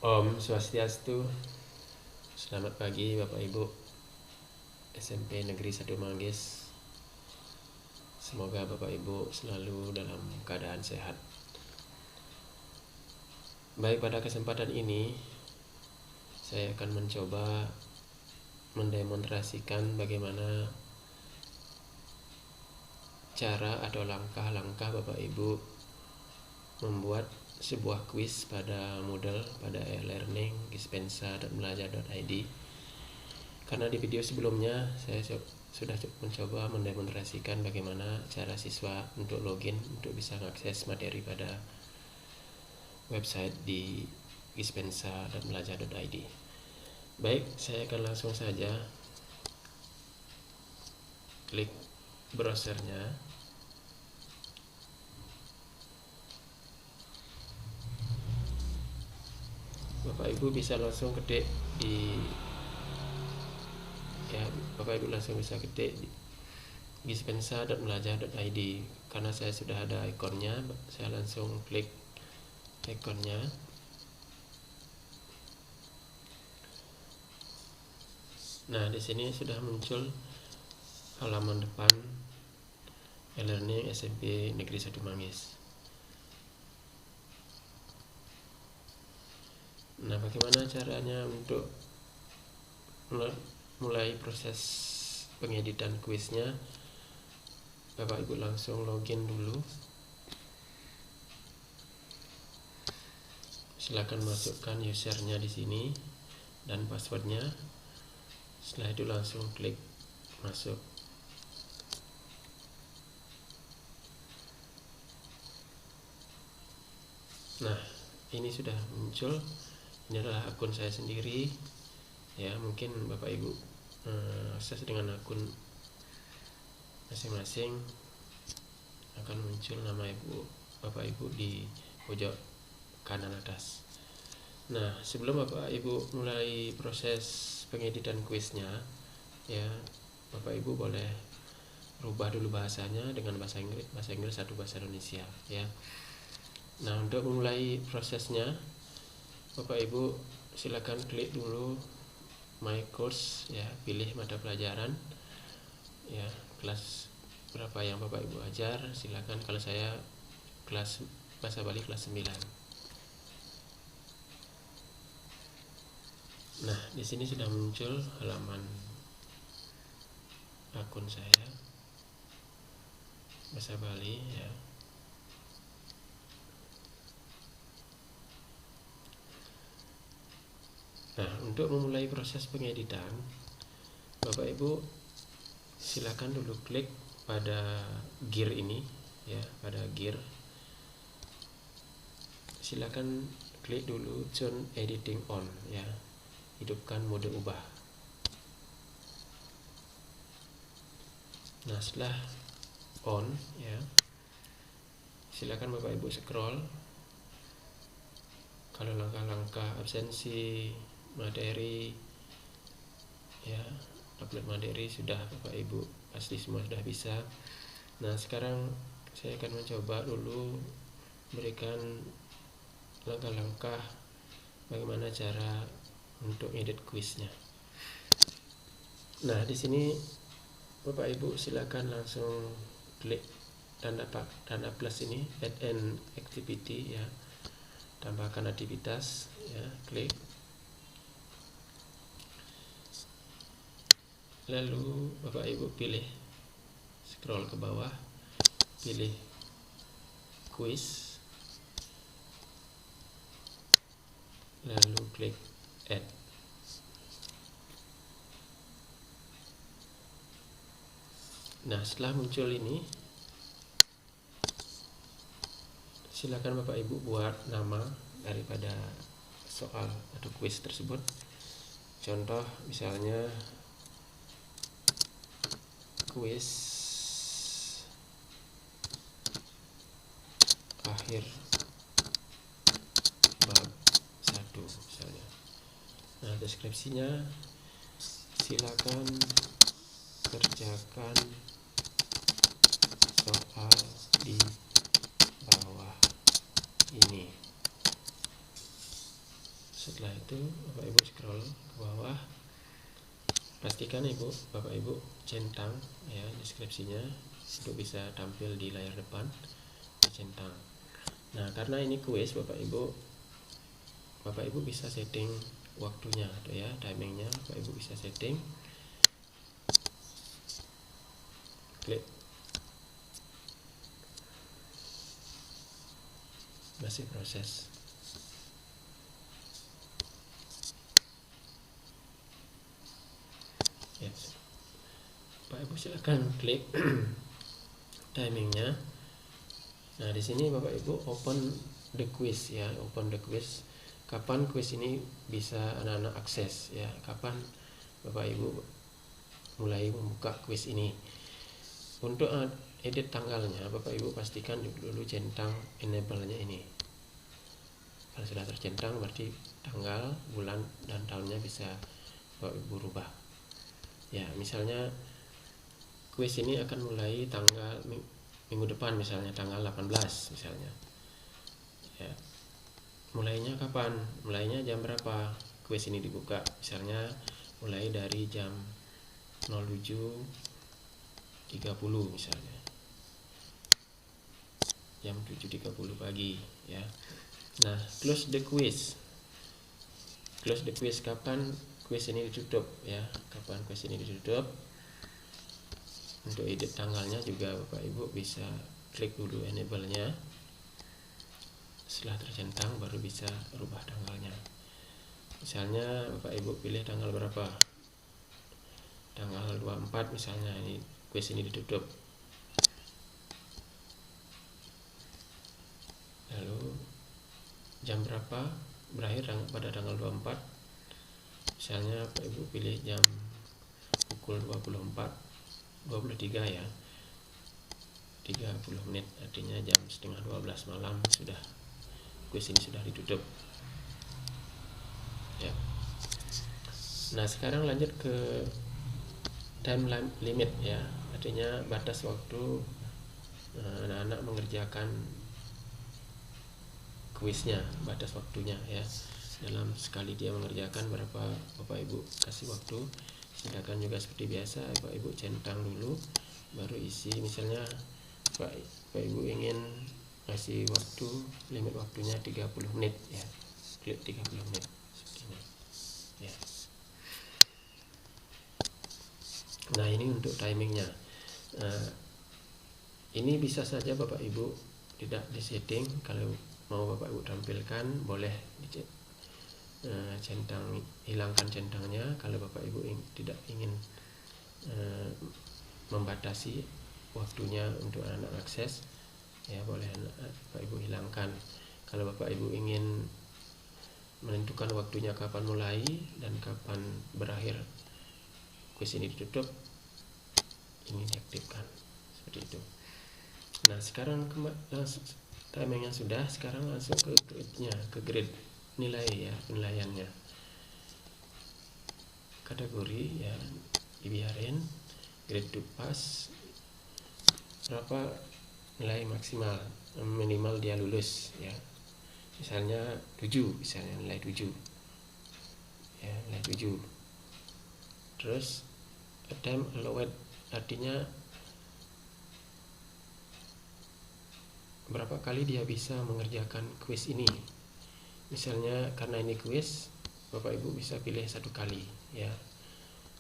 Om Swastiastu. Selamat pagi Bapak Ibu SMP Negeri 1 Manggis. Semoga Bapak Ibu selalu dalam keadaan sehat. Baik, pada kesempatan ini saya akan mencoba mendemonstrasikan bagaimana cara atau langkah-langkah Bapak Ibu membuat sebuah kuis pada Moodle, pada e-learning dispensa.belajar.id. Karena di video sebelumnya saya sudah mencoba mendemonstrasikan bagaimana cara siswa untuk login untuk bisa mengakses materi pada website di dispensa.belajar.id. Baik, saya akan langsung saja klik browsernya. Bapak Ibu bisa langsung ketik Bapak Ibu langsung bisa ketik di dispensa.belajar.id. Karena saya sudah ada ikonnya, saya langsung klik ikonnya. Nah, di sini sudah muncul halaman depan e-learning SMP Negeri 1 Manggis. Nah, bagaimana caranya untuk mulai proses pengeditan kuisnya? Bapak Ibu langsung login dulu. Silakan masukkan usernya di sini dan passwordnya. Setelah itu langsung klik masuk. Nah, ini sudah muncul. Ini adalah akun saya sendiri. Ya, mungkin Bapak Ibu akses dengan akun masing-masing, akan muncul nama Bapak Ibu di pojok kanan atas. Nah, sebelum Bapak Ibu mulai proses pengeditan kuisnya, ya, Bapak Ibu boleh rubah dulu bahasanya dengan bahasa Inggris atau bahasa Indonesia, ya. Nah, untuk memulai prosesnya, Bapak Ibu silakan klik dulu My Course, ya, pilih mata pelajaran, ya, kelas berapa yang Bapak Ibu ajar. Silakan, kalau saya kelas bahasa Bali kelas 9. Nah, di sini sudah muncul halaman akun saya bahasa Bali, ya. Nah, untuk memulai proses pengeditan, Bapak Ibu silakan dulu klik pada gear ini, ya, pada gear. Silakan klik dulu turn editing on, ya, hidupkan mode ubah. Nah, setelah on, ya, silakan Bapak Ibu scroll. Kalau langkah-langkah absensi, materi, ya, upload materi sudah Bapak Ibu pasti semua sudah bisa. Nah, sekarang saya akan mencoba dulu berikan langkah-langkah bagaimana cara untuk edit kuisnya. Nah, di sini Bapak Ibu silakan langsung klik tanda plus ini, add an activity, ya, tambahkan aktivitas, ya, klik. Lalu Bapak Ibu pilih, scroll ke bawah, pilih quiz, lalu klik add. Nah, setelah muncul ini, silakan Bapak Ibu buat nama daripada soal atau kuis tersebut. Contoh misalnya kuis akhir bab 1 misalnya. Nah, deskripsinya silakan kerjakan soal di bawah ini. setelah itu Bapak Ibu scroll ke bawah, pastikan Bapak Ibu centang ya deskripsinya untuk bisa tampil di layar depan, dicentang. Nah, karena ini kuis, Bapak Ibu bisa setting waktunya tuh ya, timingnya Bapak Ibu bisa setting. Klik. Masih proses. Yes. Bapak Ibu silakan klik timingnya. Nah, di sini Bapak Ibu open the quiz ya, open the quiz. Kapan quiz ini bisa anak-anak akses ya? Kapan Bapak Ibu mulai membuka quiz ini? Untuk edit tanggalnya, Bapak Ibu pastikan dulu centang enable-nya ini. Kalau sudah tercentang, berarti tanggal, bulan, dan tahunnya bisa Bapak Ibu rubah. Ya, misalnya quiz ini akan mulai tanggal minggu depan, misalnya tanggal 18 misalnya. Ya. Mulainya kapan? Mulainya jam berapa? Quiz ini dibuka. Misalnya mulai dari jam 07.30 misalnya. Jam 7.30 pagi ya. Nah, close the quiz. Close the quiz, kapan quiz ini ditutup ya? Kapan quiz ini ditutup? Untuk edit tanggalnya juga Bapak Ibu bisa klik dulu enable-nya. Setelah tercentang baru bisa rubah tanggalnya. Misalnya Bapak Ibu pilih tanggal berapa? Tanggal 24 misalnya, ini quiz ini ditutup. Lalu jam berapa berakhir pada tanggal 24? Misalnya Bapak Ibu pilih jam pukul 23 ya, 30 menit, artinya jam setengah 12 malam sudah quiz ini sudah ditutup ya. Nah, sekarang lanjut ke time limit ya, artinya batas waktu anak-anak mengerjakan kuisnya, batas waktunya ya. Dalam sekali dia mengerjakan berapa Bapak Ibu kasih waktu. Silakan juga seperti biasa Bapak Ibu centang dulu baru isi. Misalnya Bapak Ibu ingin kasih waktu, limit waktunya 30 menit ya, klik 30 menit seperti ini ya. Nah, ini untuk timingnya. Ini bisa saja Bapak Ibu tidak disetting. Kalau mau Bapak Ibu tampilkan boleh centang, hilangkan centangnya. Kalau Bapak Ibu tidak ingin membatasi waktunya untuk anak akses ya, boleh Bapak Ibu hilangkan. Kalau Bapak Ibu ingin menentukan waktunya kapan mulai dan kapan berakhir kuis ini ditutup, ini diaktifkan seperti itu. Nah, sekarang timingnya sudah, sekarang langsung ke grade-nya, ke grade nilai ya, penilaiannya. Kategori ya dibiarin, grade to pass, berapa nilai maksimal, minimal dia lulus ya. Misalnya 7, misalnya nilai 7 ya, nilai 7. Terus attempt allowed, artinya berapa kali dia bisa mengerjakan kuis ini. Misalnya karena ini kuis, Bapak Ibu bisa pilih 1 kali ya.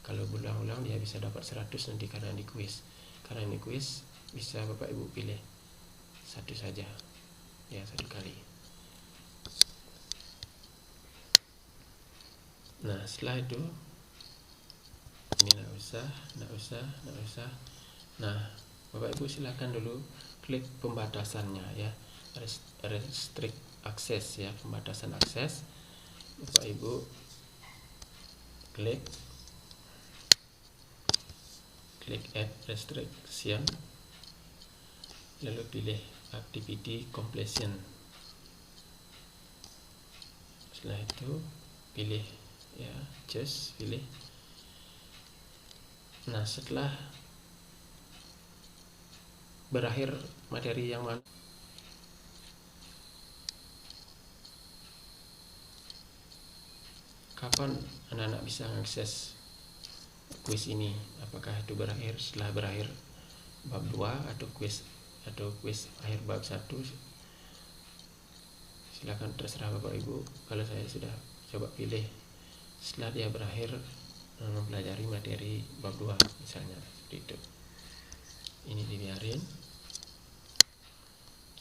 Kalau berulang-ulang dia bisa dapat 100 nanti karena ini kuis. Karena ini kuis bisa Bapak Ibu pilih 1 saja ya, 1 kali. Nah, setelah itu ini nggak usah. Nah, Bapak Ibu silakan dulu klik pembatasannya ya, restrict akses ya, pembatasan akses. Bapak Ibu klik add restriction, lalu pilih activity completion. Setelah itu pilih ya, just pilih. Nah, setelah berakhir materi yang mana, kapan anak-anak bisa mengakses kuis ini, apakah itu setelah berakhir bab 2 atau kuis akhir bab 1. Silakan, terserah Bapak Ibu. Kalau saya sudah coba pilih setelah dia berakhir mempelajari materi bab 2 misalnya, seperti itu. Ini dibiarin.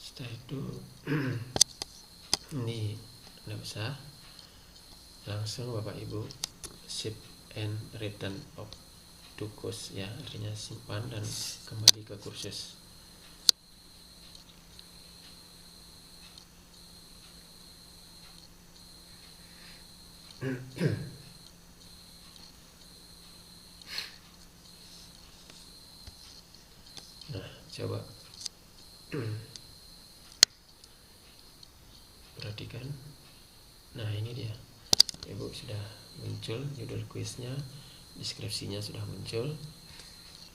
Setelah itu ini tidak usah, langsung Bapak Ibu save and return to course ya, artinya simpan dan kembali ke kursus. Nah, coba perhatikan. Nah, ini dia. Ibu sudah muncul judul kuisnya, deskripsinya sudah muncul.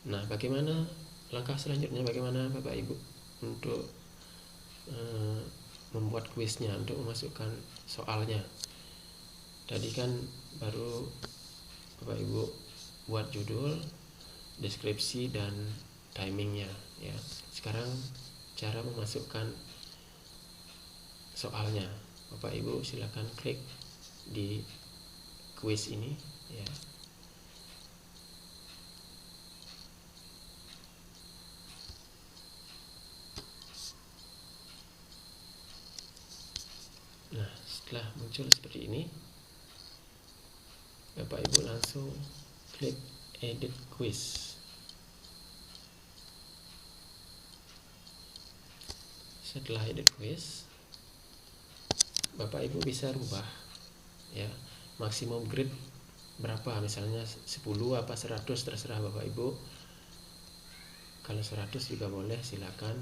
Nah, bagaimana langkah selanjutnya, bagaimana Bapak Ibu untuk membuat kuisnya, untuk memasukkan soalnya? Tadi kan baru Bapak Ibu buat judul, deskripsi, dan timingnya ya. Sekarang cara memasukkan soalnya. Bapak Ibu silakan klik di kuis ini ya. Nah, setelah muncul seperti ini, Bapak Ibu langsung klik edit quiz. Setelah edit quiz, Bapak Ibu bisa rubah ya, maksimum grade berapa, misalnya 10 apa 100, terserah Bapak Ibu. Kalau 100 juga boleh, silakan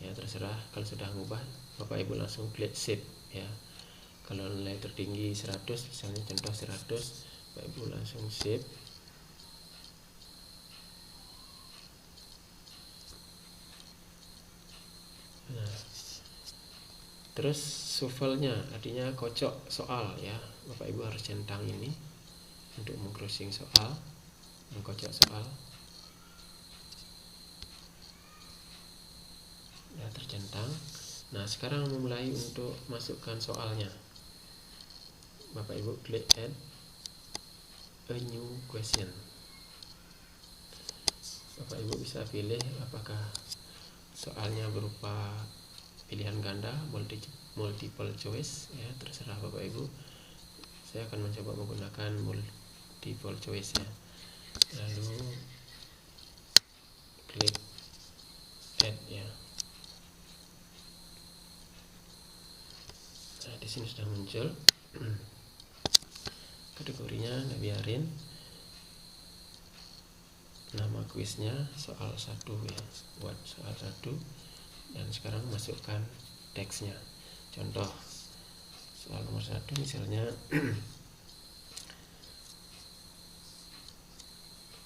ya, terserah. Kalau sudah ngubah, Bapak Ibu langsung klik save ya. Kalau nilai tertinggi 100, misalnya contoh 100, Bapak Ibu langsung save. Nah, terus shuffle-nya artinya kocok soal ya. Bapak Ibu harus centang ini untuk meng-crossing soal, mengkocok soal. Ya, tercentang. Nah, sekarang memulai untuk masukkan soalnya. Bapak Ibu klik add a new question. Bapak Ibu bisa pilih apakah soalnya berupa pilihan ganda, multiple choice ya, terserah Bapak Ibu. Saya akan mencoba menggunakan multiple choice ya. Lalu klik add ya. Nah, di sini sudah muncul. Kategorinya biarin, nama kuisnya soal 1 ya, buat soal 1. Dan sekarang masukkan teksnya. Contoh soal nomor 1 misalnya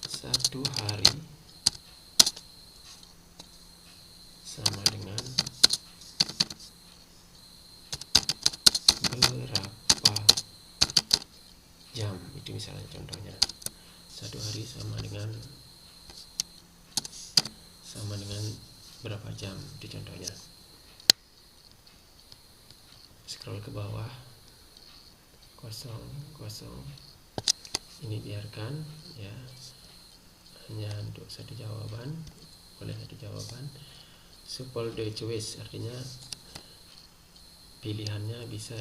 1 hari sama dengan berapa jam, itu misalnya contohnya. 1 hari sama dengan berapa jam, itu contohnya. Scroll ke bawah, kosong. Ini biarkan ya, hanya untuk satu jawaban, boleh satu jawaban. Supple the choice artinya pilihannya bisa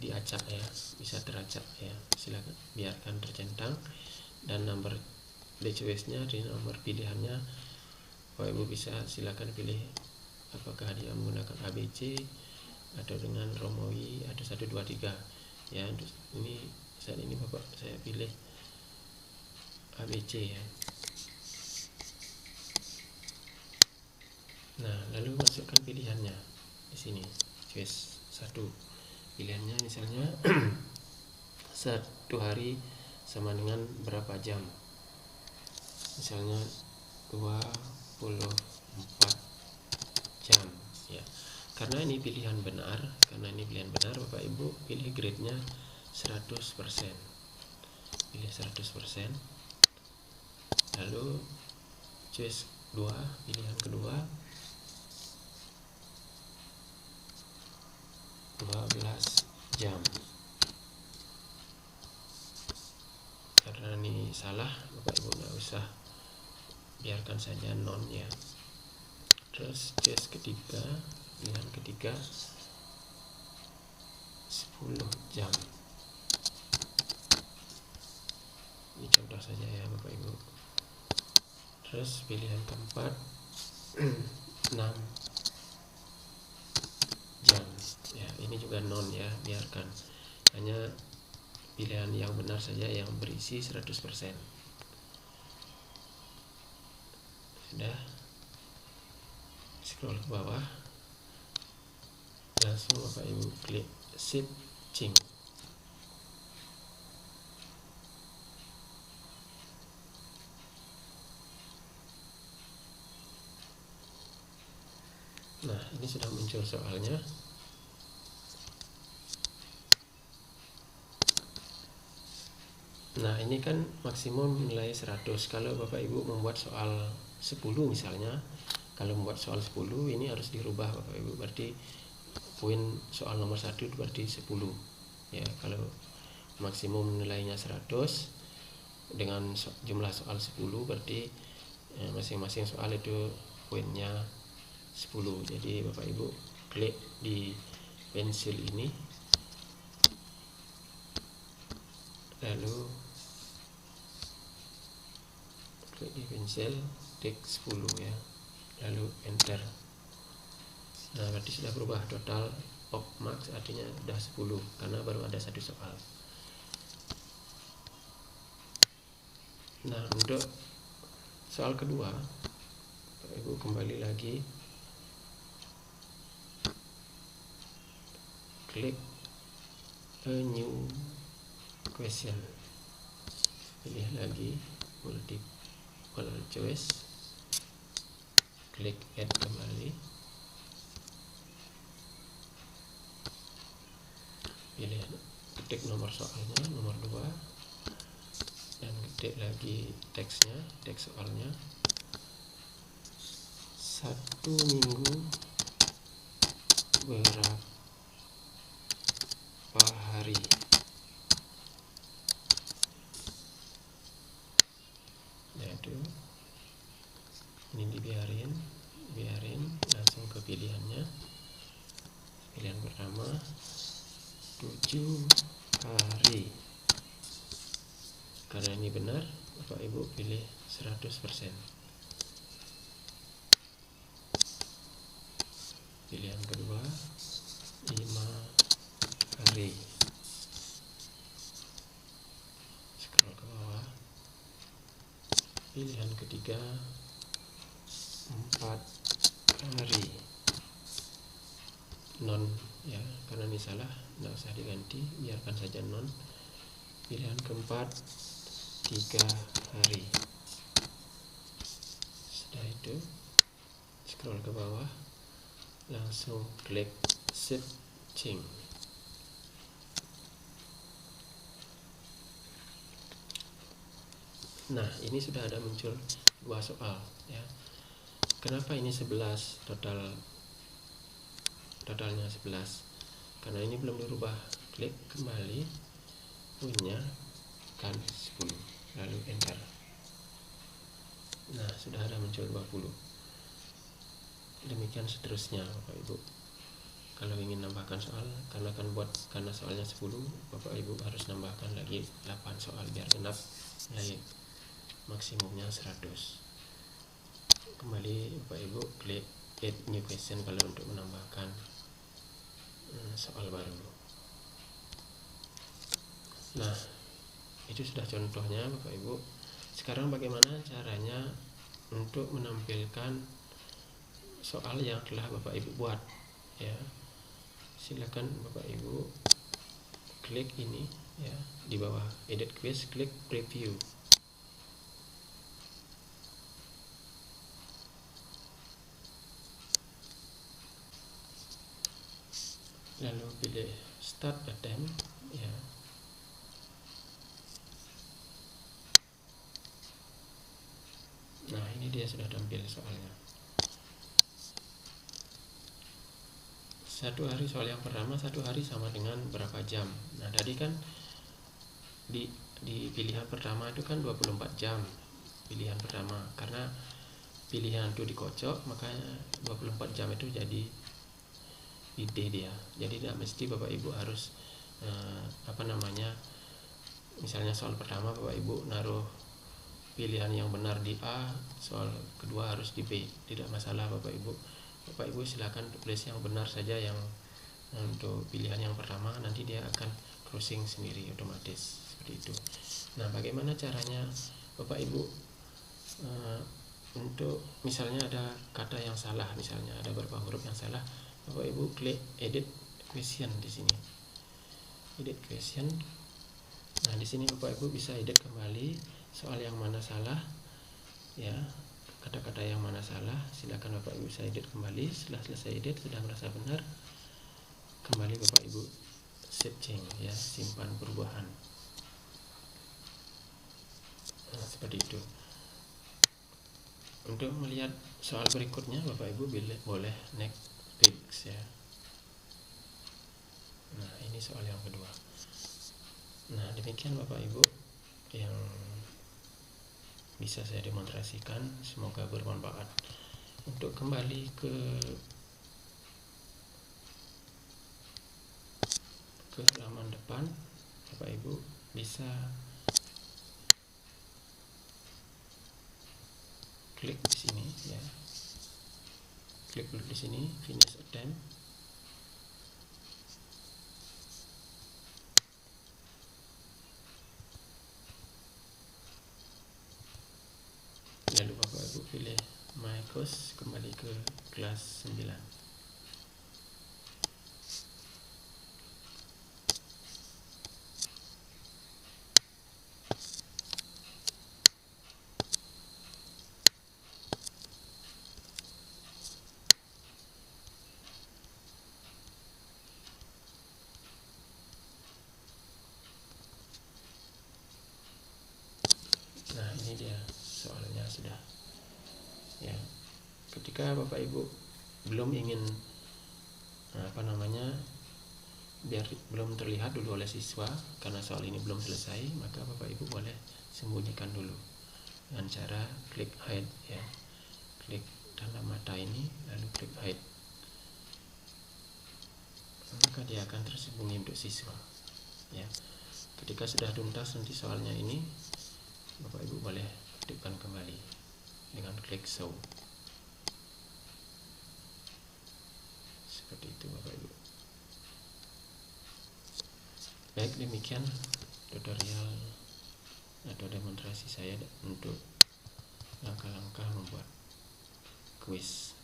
diacak ya, bisa teracak ya. Silakan biarkan tercentang. Dan nomor the choice-nya di nomor pilihannya, Bapak Ibu bisa silakan pilih apakah dia menggunakan ABC atau dengan Romawi atau 1, 2, 3 ya. Untuk ini saat ini Bapak saya pilih ABC ya. Nah, lalu masukkan pilihannya di sini. Choice 1. Pilihannya misalnya 1 hari sama dengan berapa jam. Misalnya 24 jam ya. Karena ini pilihan benar, Bapak Ibu pilih grade-nya 100%. Pilih 100%. Lalu choice 2, pilihan kedua 12 jam. Karena ini salah, Bapak Ibu nggak usah, biarkan saja non ya. Terus choice ketiga, pilihan ketiga 10 jam. Ini contoh saja ya Bapak Ibu. Terus pilihan keempat 6 jam ya, ini juga non ya, biarkan, hanya pilihan yang benar saja yang berisi 100%. Sudah, scroll ke bawah, langsung Bapak Ibu klik switching. Nah, ini sudah muncul soalnya. Nah, ini kan maksimum nilai 100. Kalau Bapak Ibu membuat soal 10 misalnya, kalau membuat soal 10 ini harus dirubah Bapak Ibu. Berarti poin soal nomor 1 itu berarti 10. Ya, kalau maksimum nilainya 100 dengan jumlah soal 10 berarti masing-masing soal itu poinnya 10. Jadi Bapak Ibu klik di pensil ini, lalu klik di pensil, tik 10 ya, lalu enter. Nah, berarti sudah berubah, total of marks artinya sudah 10 karena baru ada satu soal. Nah, untuk soal kedua Bapak Ibu kembali lagi, klik a new question, pilih lagi multiple choice, klik add kembali, pilih ketik nomor soalnya, nomor 2, dan ketik lagi teksnya, teks soalnya, 1 minggu berapa hari. Yaitu ini biarin langsung ke pilihannya. Pilihan pertama 7 hari. Karena ini benar, Bapak Ibu pilih 100%. Pilihan kedua 5 hari. Scroll ke bawah. Pilihan ketiga 4 hari. Non ya, karena ini salah, tidak usah diganti, biarkan saja non. Pilihan keempat 3 hari. Setelah itu scroll ke bawah, langsung klik switching. Nah, ini sudah ada muncul 2 soal ya. Kenapa ini 11 totalnya 11? Karena ini belum dirubah. Klik kembali, punya kan 10, lalu enter. Nah, sudah ada muncul 20. Demikian seterusnya Bapak Ibu. Kalau ingin nambahkan soal, karena soalnya 10, Bapak Ibu harus nambahkan lagi 8 soal biar genap nilai maksimumnya 100. Kembali Bapak Ibu klik add new question kalau untuk menambahkan soal baru. Nah, itu sudah contohnya Bapak Ibu. Sekarang bagaimana caranya untuk menampilkan soal yang telah Bapak Ibu buat ya. Silakan Bapak Ibu klik ini ya, di bawah edit quiz, klik preview. Lalu pilih start attempt ya. dia sudah tampil soalnya. Satu hari soal yang pertama, satu hari sama dengan berapa jam. Nah tadi kan di pilihan pertama itu kan 24 jam pilihan pertama, karena pilihan itu dikocok makanya 24 jam itu jadi ide dia. Jadi tidak mesti Bapak Ibu harus misalnya soal pertama Bapak Ibu naruh pilihan yang benar di A, soal kedua harus di B. Tidak masalah Bapak Ibu silakan tulis yang benar saja yang untuk pilihan yang pertama, nanti dia akan crossing sendiri otomatis seperti itu. Nah bagaimana caranya Bapak Ibu untuk misalnya ada kata yang salah, misalnya ada beberapa huruf yang salah, Bapak Ibu klik edit question di sini. Edit question. Nah, di sini Bapak Ibu bisa edit kembali soal yang mana salah, ya, kata-kata yang mana salah, silakan Bapak Ibu bisa edit kembali. Setelah selesai edit, sudah merasa benar, kembali Bapak Ibu save change, ya, simpan perubahan. Nah, seperti itu. Untuk melihat soal berikutnya, Bapak Ibu boleh next page, ya. Nah, ini soal yang kedua. Nah, demikian Bapak Ibu yang bisa saya demonstrasikan, semoga bermanfaat. Untuk kembali ke halaman depan, Bapak Ibu bisa klik di sini, ya. Klik dulu di sini, finish attempt. Lalu Bapak Ibu pilih My Course, kembali ke kelas 9. Nah, ini dia soalnya sudah, ya. Ketika Bapak Ibu belum ingin biar belum terlihat dulu oleh siswa karena soal ini belum selesai, maka Bapak Ibu boleh sembunyikan dulu dengan cara klik hide, ya. Klik tanda mata ini lalu klik hide, maka dia akan tersembunyi untuk siswa, ya. Ketika sudah tuntas nanti soalnya ini, Bapak Ibu boleh aktifkan kembali dengan klik show. Seperti itu Bapak Ibu. Baik, demikian tutorial atau demonstrasi saya untuk langkah-langkah membuat kuis.